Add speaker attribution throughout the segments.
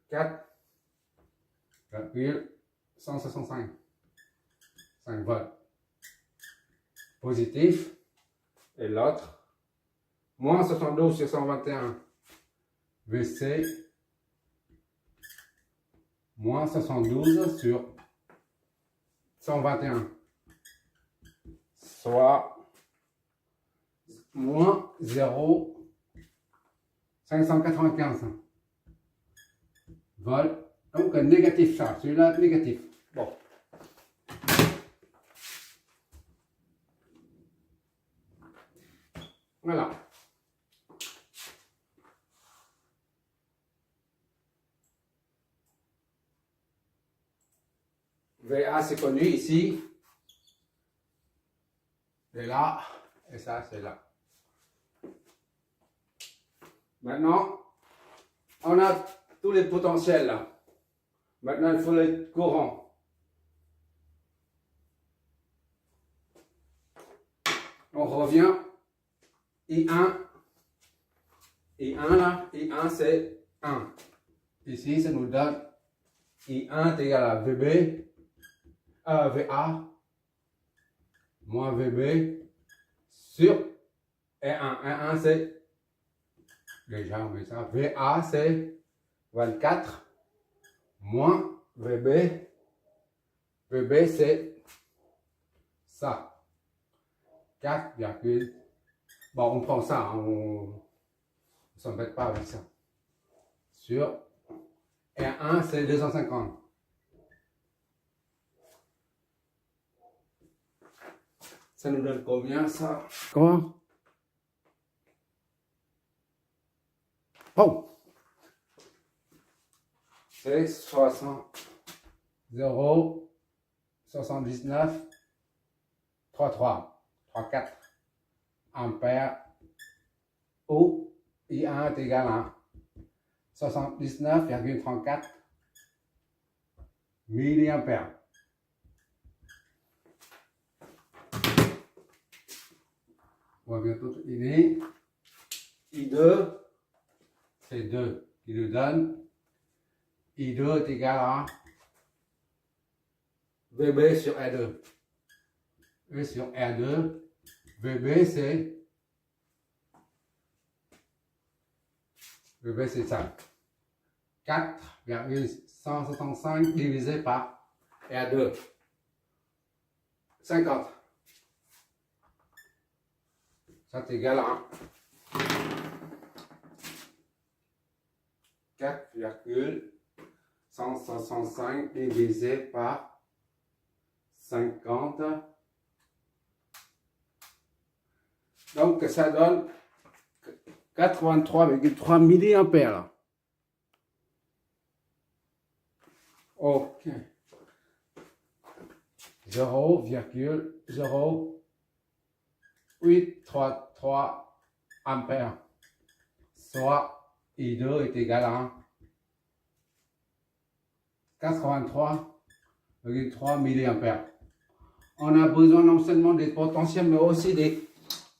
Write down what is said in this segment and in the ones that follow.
Speaker 1: 4,165 5 volts positif. Et l'autre, moins 72 sur 121 VC, moins 72 sur 121, soit moins 0,595 volts. Donc négatif ça, celui-là négatif. Bon. Voilà. VA c'est connu ici. Et là. Et ça c'est là. Maintenant, on a tous les potentiels là. Maintenant, il faut les courants. On revient. I1 là, I1 c'est 1. Ici, ça nous donne I1 est égal à VB, VA moins VB sur E1. E1 c'est, déjà on met ça, VA c'est 24 moins VB. VB c'est ça. 4, bon, on prend ça, hein, on ne s'embête pas avec ça. Sur R1, c'est 250. Ça nous donne combien ça? Comment? Oh! C'est 0,79 33 34 ampères ou I1 est égal à 79,34 milliampères. On va bientôt terminer. I2, c'est 2 qui nous donne. I2 est égal à VB sur R2. E sur R2. VB c'est ça. 4,165 divisé par R2. 50. Ça est égal à 4,165 divisé par 50. Donc ça donne 83,3 milliampères. Ok. 0,0833 ampères. Soit I2 est égal à 83,3 milliampères. On a besoin non seulement des potentiels, mais aussi des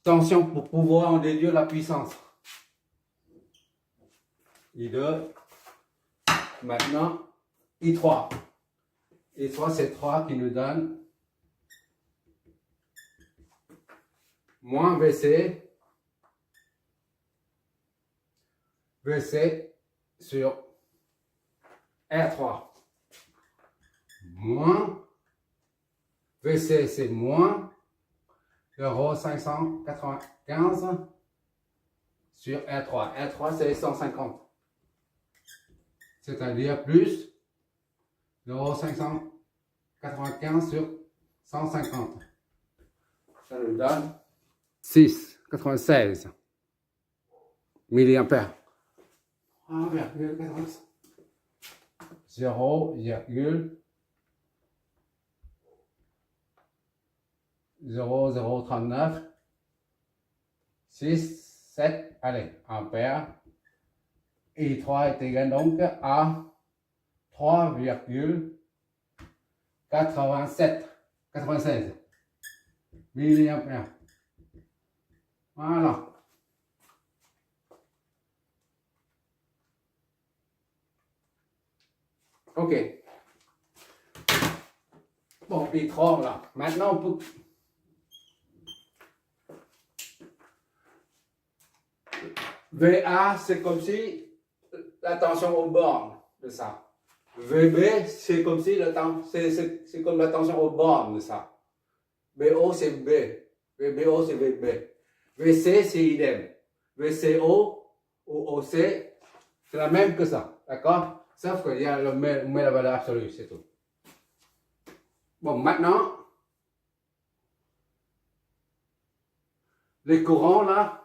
Speaker 1: tensions pour pouvoir en déduire la puissance. I2. Maintenant, I3. I3, c'est 3 qui nous donne moins VC. VC sur R3. Moins VC, c'est moins 0,595 sur R3. R3, c'est 150. C'est-à-dire plus 0,595 sur 150. Ça nous donne 6,96 milliampères. 0,0039 6 7 allez ampères. I3 est égal donc à 3,96 milliampères. Voilà. Ok. Bon, les trois là. Maintenant, on peut... VA, c'est comme si la tension aux bornes de ça. VB, c'est comme si c'est comme la tension aux bornes de ça. BO, c'est B. VBO, c'est VB. VC, c'est idem. VCO ou OC, c'est la même que ça. D'accord? Sauf qu'il y a on met la valeur absolue, c'est tout. Bon, maintenant, les courants là,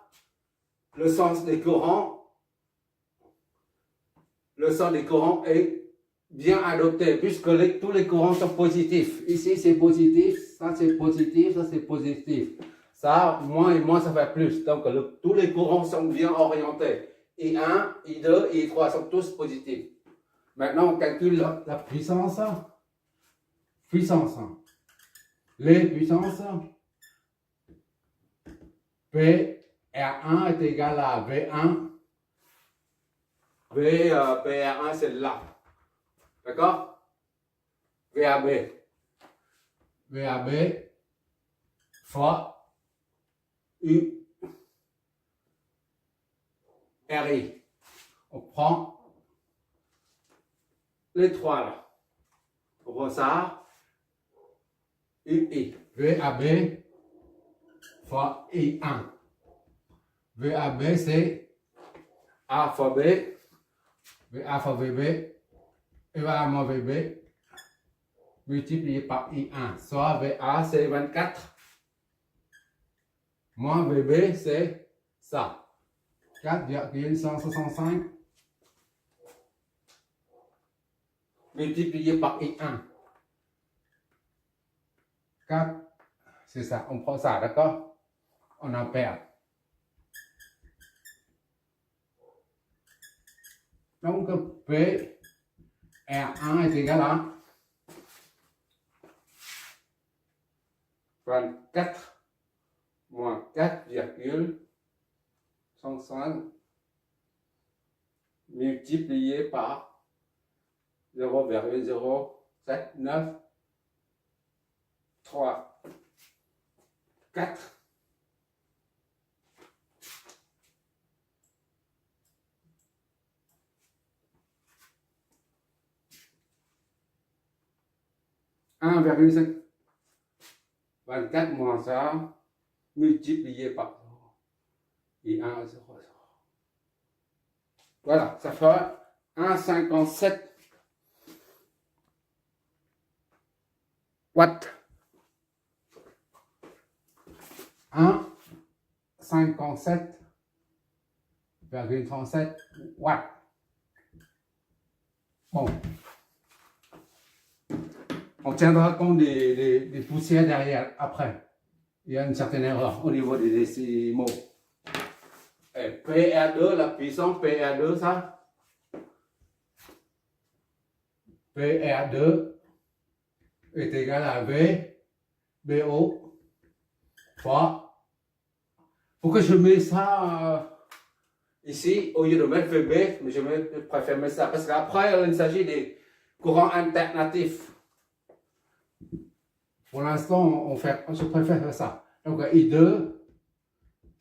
Speaker 1: le sens des courants est bien adopté puisque tous les courants sont positifs. Ici c'est positif, ça c'est positif, ça c'est positif. Ça, moins et moins, ça fait plus. Donc tous les courants sont bien orientés. I1, I2, I3 sont tous positifs. Maintenant on calcule la puissance. Puissance. Les puissances. P R1 est égal à V1. PR1 c'est là. D'accord? VAB. VAB fois U RI. On prend les trois là. On prend ça. UI. VAB fois I1. VAB c'est A fois B. VA fois VB. Et VA moins VB multiplié par I1. Soit VA c'est 24. Moins VB c'est ça. 4,165 multiplié par I1. 4, c'est ça. On prend ça, d'accord? On en perd. Donc, P R1 est égal à 24 moins 4,105 multiplié par 0,0793 4. « 24 moins ça, multiplié par 0. Et 1, 0, 0. Voilà, ça fait 1,57 watts. 1,57,37 watts. Bon. On tiendra compte des poussières derrière, après. Il y a une certaine erreur au niveau des décimaux. Et PR2, la puissance PR2, ça. PR2 est égal à V, BO, fois. Pourquoi je mets ça ici, au lieu de mettre VB, mais je préfère mettre ça, parce qu'après, il s'agit des courants alternatifs. Pour l'instant, je préfère faire ça. Donc, I2,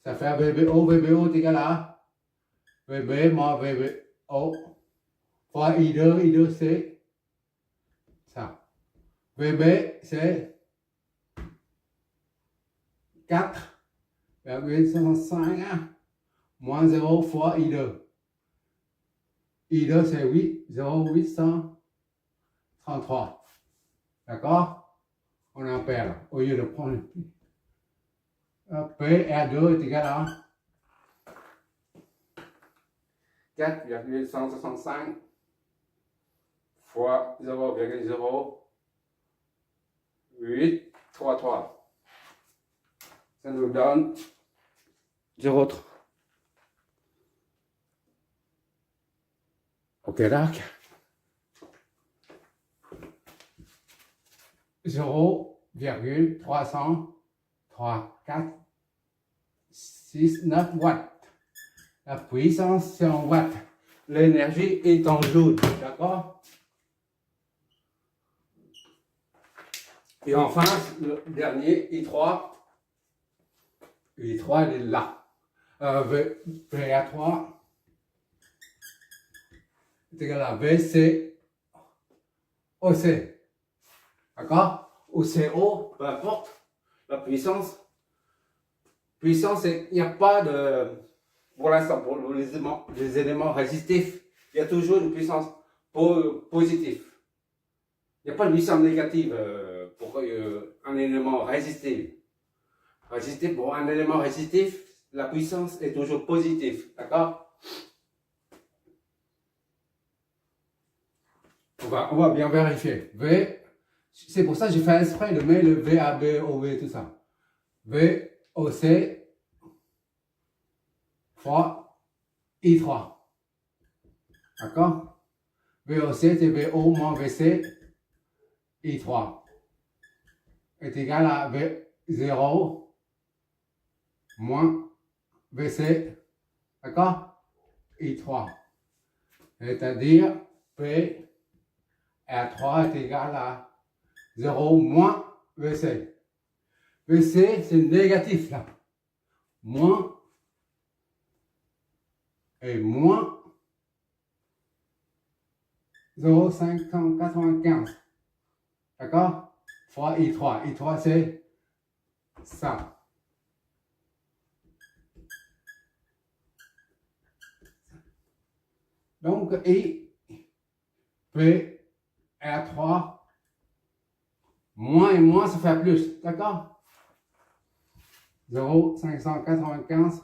Speaker 1: ça fait VBO. VBO est égal à VB moins VBO fois I2. I2, c'est ça. VB, c'est 4,105 moins 0 fois I2. I2, c'est 0,833. D'accord? On en perd au lieu de prendre PR2 est égal à 4,165 fois 0,0833. Ça nous donne 0,3. Ok, d'accord. 0,33469 watts. La puissance c'est en watts. L'énergie est en joules. D'accord? Et enfin, le dernier, I3. I3, il est là. VA3 est égal à VC OC. D'accord? Ou CO, peu importe la puissance. Puissance, il n'y a pas de. Pour l'instant, pour les éléments résistifs, il y a toujours une puissance positive. Il n'y a pas de puissance négative pour un élément résistif. Pour un élément résistif, la puissance est toujours positive. D'accord? On va bien vérifier. V, c'est pour ça que j'ai fait exprès de mettre le VAB, OV, tout ça. V, OC, fois I3. D'accord? VOC, c'est VO moins VC, I3. Est égal à V0 moins VC, d'accord? I3. C'est-à-dire P R3 est égal à 0 moins VC. VC, c'est négatif là. Moins et moins 0,595. D'accord? Fois I3. I3, c'est ça. Donc, I, P, R3, moins et moins, ça fait plus. D'accord? 0,595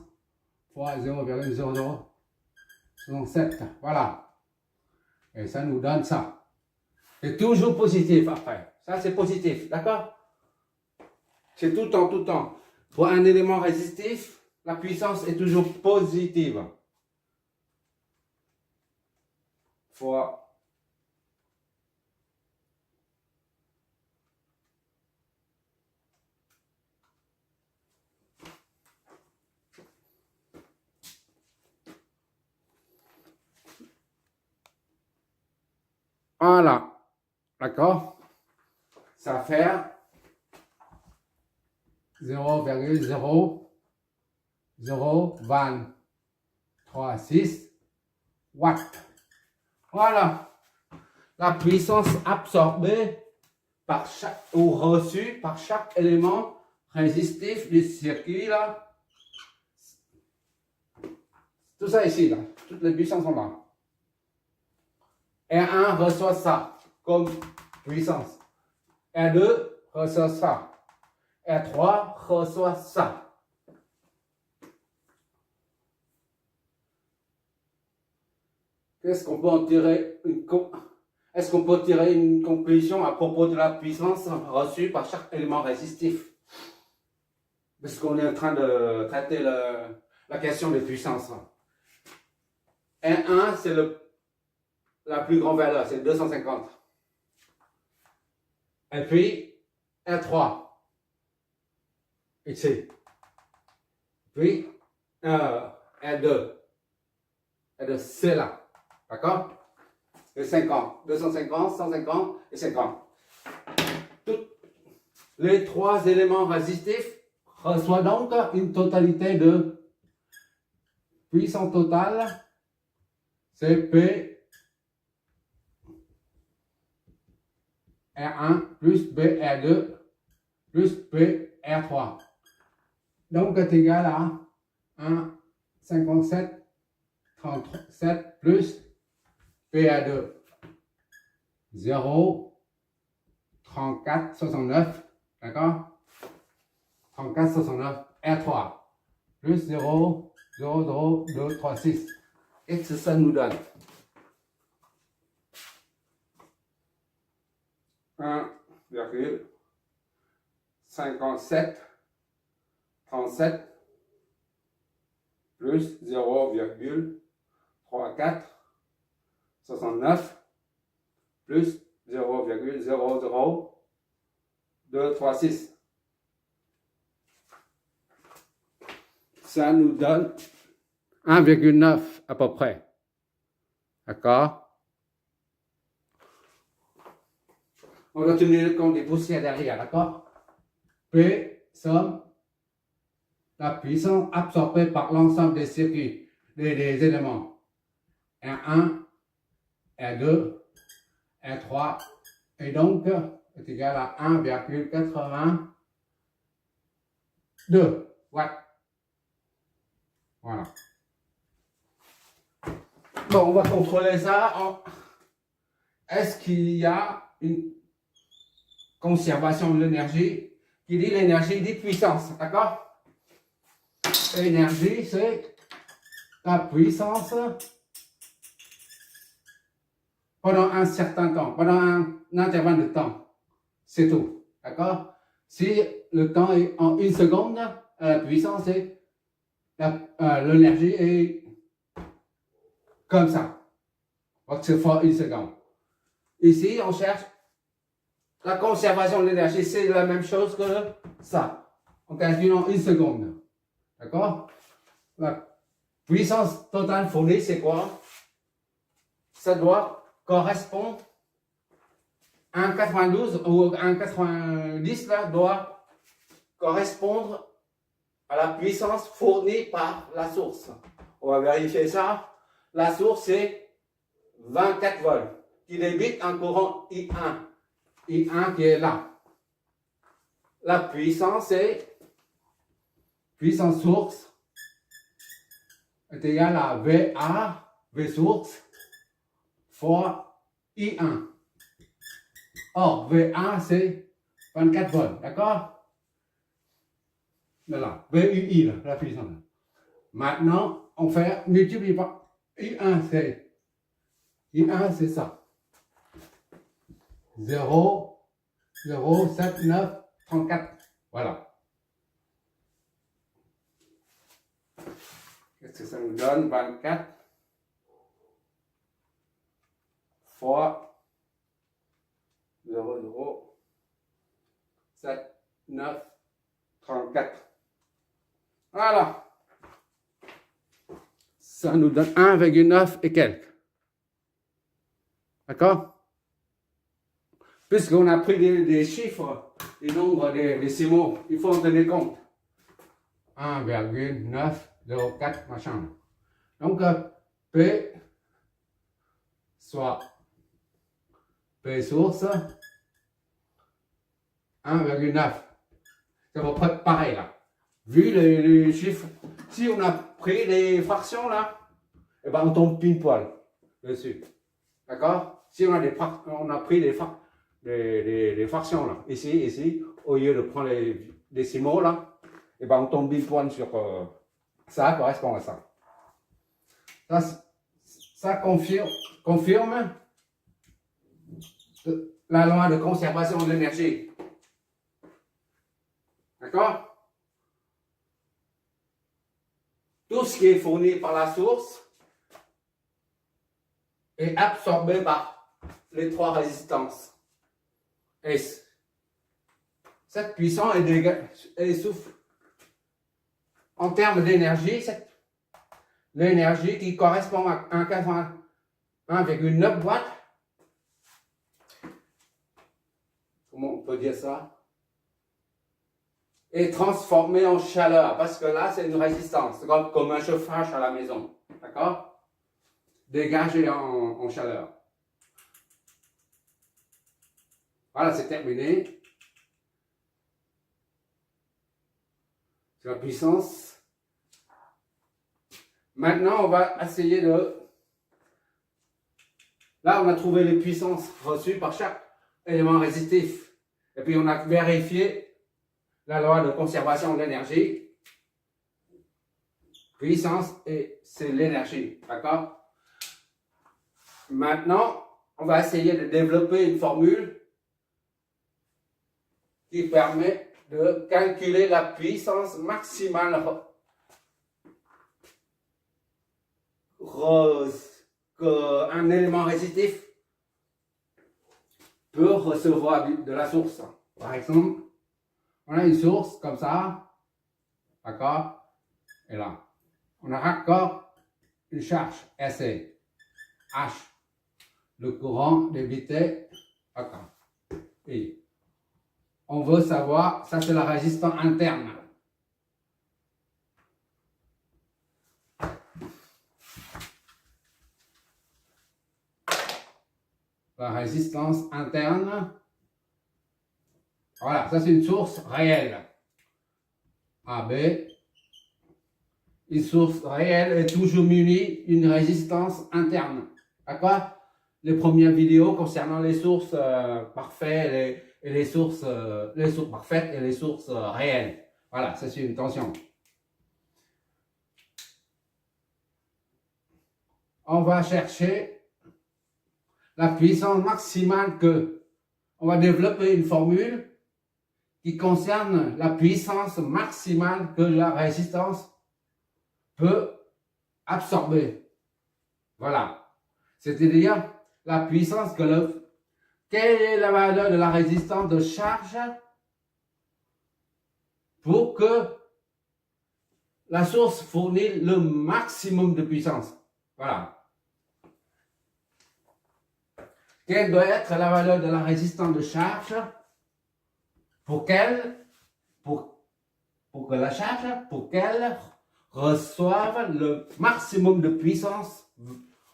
Speaker 1: fois 0,0067. Voilà. Et ça nous donne ça. C'est toujours positif après. Ça, c'est positif. D'accord? C'est tout le temps, tout le temps. Pour un élément résistif, la puissance est toujours positive. Fois voilà. D'accord? Ça fait 0,00036 watts. Voilà. La puissance absorbée par chaque, ou reçue par chaque élément résistif du circuit là. Tout ça ici là. Toutes les puissances sont là. R1 reçoit ça comme puissance. R2 reçoit ça. R3 reçoit ça. Qu'est-ce qu'on peut en tirer Est-ce qu'on peut tirer une conclusion à propos de la puissance reçue par chaque élément résistif? Puisqu'on est en train de traiter la question des puissances. R1, c'est la plus grande valeur, c'est 250. Et puis, R3, ici. Puis, R2. R2, c'est là. D'accord? Et 50. 250, 150 et 50. Les trois éléments résistifs reçoivent donc une totalité de puissance totale, c'est P R1 plus B R2 plus P R3. Donc est égal à 1,57 37 plus PA2 0 34 69, d'accord? 34 69 R3 plus 0 0 0 2 3 6. Qu'est-ce que ça nous donne? 1,57 37 plus 0,34 69 plus 0,00236. Ça nous donne 1,9 à peu près. D'accord? On doit tenir compte des poussières derrière, d'accord? P somme la puissance absorbée par l'ensemble des circuits, des éléments. R1, R2, R3, et donc est égal à 1,82 watts. Voilà. Bon, on va contrôler ça. Est-ce qu'il y a une conservation de l'énergie? Qui dit l'énergie dit puissance, d'accord? Énergie, c'est la puissance pendant un certain temps, pendant un intervalle de temps. C'est tout, d'accord? Si le temps est en 1 seconde, la puissance est, l'énergie est comme ça. Donc c'est fois 1 seconde. Ici, on cherche la conservation de l'énergie, c'est la même chose que ça. On calcule en 1 seconde. D'accord? La puissance totale fournie, c'est quoi? Ça doit correspondre à 1,92 ou 1,90 là, doit correspondre à la puissance fournie par la source. On va vérifier ça. La source, c'est 24 volts qui débite un courant I1. I1 qui est là. La puissance est puissance source est égale à VA, V source, fois I1. Or, VA, c'est 24 volts, d'accord? Là, VUI, là, la puissance. Maintenant, on fait multiplier par I1, c'est ça. 0, 0, 7, 9, 34. Voilà. Qu'est-ce que ça nous donne? 24 fois 0, 0, 7, 9, 34. Voilà. Ça nous donne 1,9 et quelques. D'accord? Puisqu'on a pris des chiffres, des nombres, des décimaux, il faut en tenir compte. 1,904 machin. Donc, P soit P source 1,9. C'est à peu près pareil là. Vu les chiffres, si on a pris les fractions là, et ben on tombe pile poil dessus. D'accord? Si on a pris les fractions là, ici, au lieu de prendre les décimaux là, et ben on tombe pile poil sur ça correspond à ça. Ça confirme la loi de conservation de l'énergie. D'accord? Tout ce qui est fourni par la source est absorbé par les trois résistances. Et cette puissance est souffle. En termes d'énergie, l'énergie qui correspond à 1,9 watts. Comment on peut dire ça? Est transformée en chaleur, parce que là, c'est une résistance, comme un chauffage à la maison. D'accord? Dégagé en chaleur. Voilà, c'est terminé. C'est la puissance. Maintenant, on va essayer de... Là, on a trouvé les puissances reçues par chaque élément résistif. Et puis, on a vérifié la loi de conservation de l'énergie. Puissance, et c'est l'énergie. D'accord? Maintenant, on va essayer de développer une formule qui permet de calculer la puissance maximale qu'un élément résistif peut recevoir de la source. Par exemple, on a une source comme ça, d'accord? Et là, on a encore une charge SC, H. Le courant débité, d'accord? Et on veut savoir, ça c'est la résistance interne. La résistance interne. Voilà, ça c'est une source réelle. AB. Une source réelle est toujours munie d'une résistance interne. D'accord? Les premières vidéos concernant les sources parfaites et les sources parfaites et les sources réelles. Voilà, ça c'est une tension. On va chercher la puissance maximale que. On va développer une formule qui concerne la puissance maximale que la résistance peut absorber. Voilà. C'est-à-dire la puissance que le... Quelle est la valeur de la résistance de charge pour que la source fournisse le maximum de puissance? Voilà. Quelle doit être la valeur de la résistance de charge pour qu'elle reçoive le maximum de puissance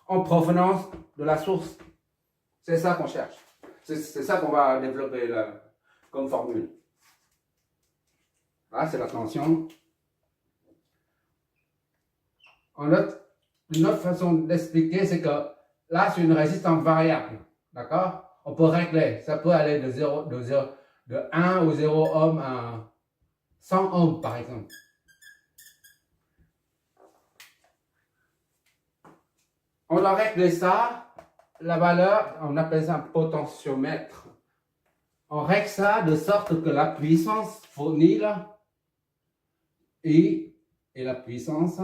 Speaker 1: en provenance de la source? C'est ça qu'on cherche. C'est ça qu'on va développer comme formule. Là, c'est la tension. Une autre façon d'expliquer, c'est que là, c'est une résistance variable. D'accord? On peut régler. Ça peut aller de 1 ou 0 ohm à 100 ohms, par exemple. On a réglé ça, la valeur, on appelle ça un potentiomètre. On règle ça de sorte que la puissance fournie là, et la puissance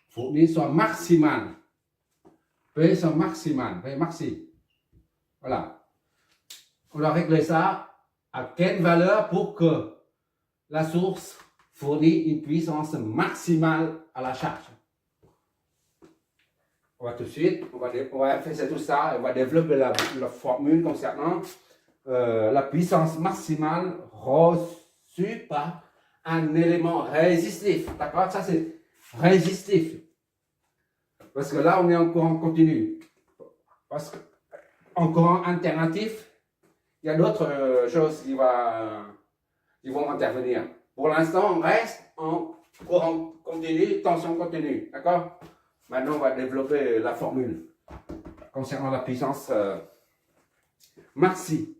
Speaker 1: fournie soit maximale. P soit maximale, P maxi. Voilà. On a réglé ça à quelle valeur pour que la source fournisse une puissance maximale à la charge. On va tout de suite, on va faire tout ça, on va développer la formule concernant la puissance maximale reçue par un élément résistif. D'accord? Ça c'est résistif. Parce que là, on est en courant continu. Parce qu'en courant alternatif, il y a d'autres choses qui vont intervenir. Pour l'instant, on reste en courant continu, tension continue. D'accord? Maintenant, on va développer la formule concernant la puissance maxi.